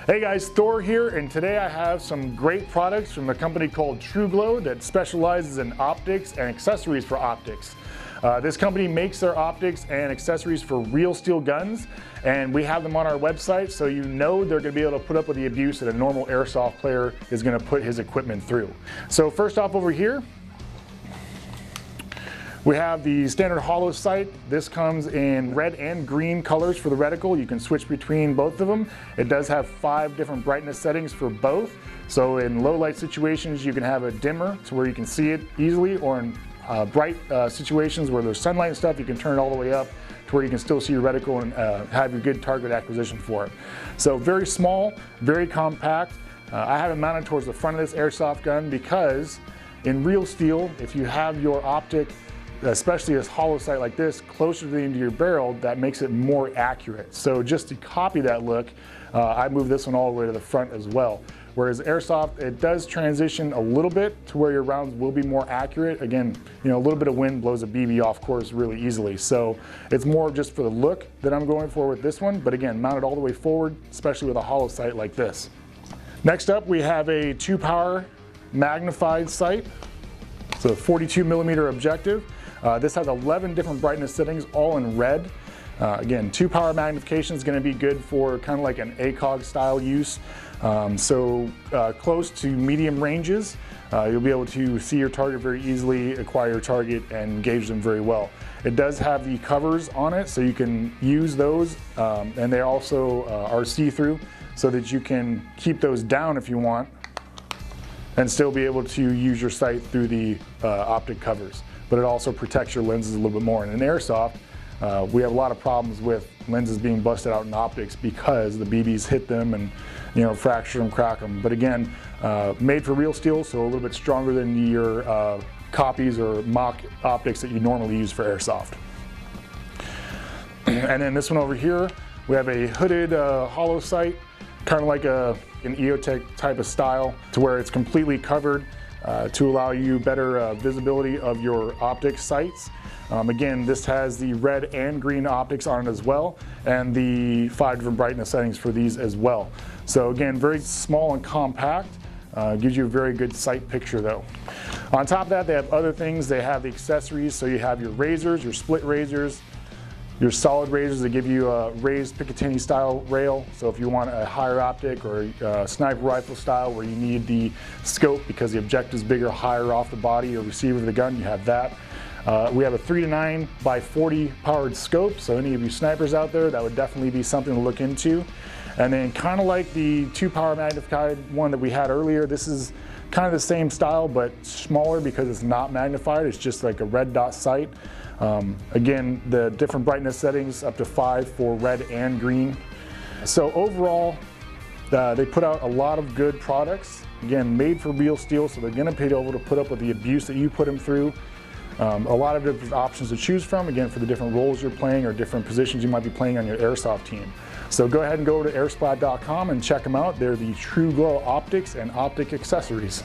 Hey guys, Thor here, and today I have some great products from a company called TruGlow that specializes in optics and accessories for optics. This company makes their optics and accessories for real steel guns, and we have them on our website, so you know they're going to be able to put up with the abuse that a normal airsoft player is going to put his equipment through. So first off over here, we have the standard Holo sight. This comes in red and green colors for the reticle. You can switch between both of them. It does have 5 different brightness settings for both. So in low light situations, you can have a dimmer to where you can see it easily, or in bright situations where there's sunlight and stuff, you can turn it all the way up to where you can still see your reticle and have your good target acquisition for it. So very small, very compact. I have it mounted towards the front of this airsoft gun because in real steel, if you have your optic, especially this Holo sight like this, closer to the end of your barrel, that makes it more accurate. So just to copy that look, I moved this one all the way to the front as well. Whereas airsoft, it does transition a little bit to where your rounds will be more accurate. Again, you know, a little bit of wind blows a BB off course really easily. So it's more just for the look that I'm going for with this one, but again, mounted all the way forward, especially with a Holo sight like this. Next up, we have a 2-power magnified sight. It's a 42mm objective. This has 11 different brightness settings, all in red. Again, 2-power magnification is going to be good for kind of like an ACOG style use. Close to medium ranges, you'll be able to see your target very easily, acquire your target, and engage them very well. It does have the covers on it, so you can use those, and they also are see-through, so that you can keep those down if you want, and still be able to use your sight through the optic covers. But it also protects your lenses a little bit more. And in airsoft, we have a lot of problems with lenses being busted out in optics because the BBs hit them and, you know, fracture them, crack them. But again, made for real steel, so a little bit stronger than your copies or mock optics that you normally use for airsoft. And then this one over here, we have a hooded Holo sight, kind of like an EOTech type of style, to where it's completely covered to allow you better visibility of your optic sights. Again, this has the red and green optics on it as well, and the 5 different brightness settings for these as well. So again, very small and compact, gives you a very good sight picture though. On top of that, they have other things. They have the accessories, so you have your razors, your split razors, your solid razors that give you a raised Picatinny style rail. So if you want a higher optic or a sniper rifle style where you need the scope because the objective is bigger, higher off the body or receiver of the gun, you have that. We have a 3-to-9 by 40 powered scope, so any of you snipers out there, that would definitely be something to look into. And then kind of like the 2-power magnified one that we had earlier, this is kind of the same style but smaller because it's not magnified. It's just like a red dot sight. Again, the different brightness settings up to 5 for red and green. So overall, they put out a lot of good products. Again, made for real steel, so they're going to be able to put up with the abuse that you put them through. A lot of different options to choose from, again, for the different roles you're playing or different positions you might be playing on your airsoft team. So go ahead and go over to airsplat.com and check them out. They're the TruGlo Optics and Optic Accessories.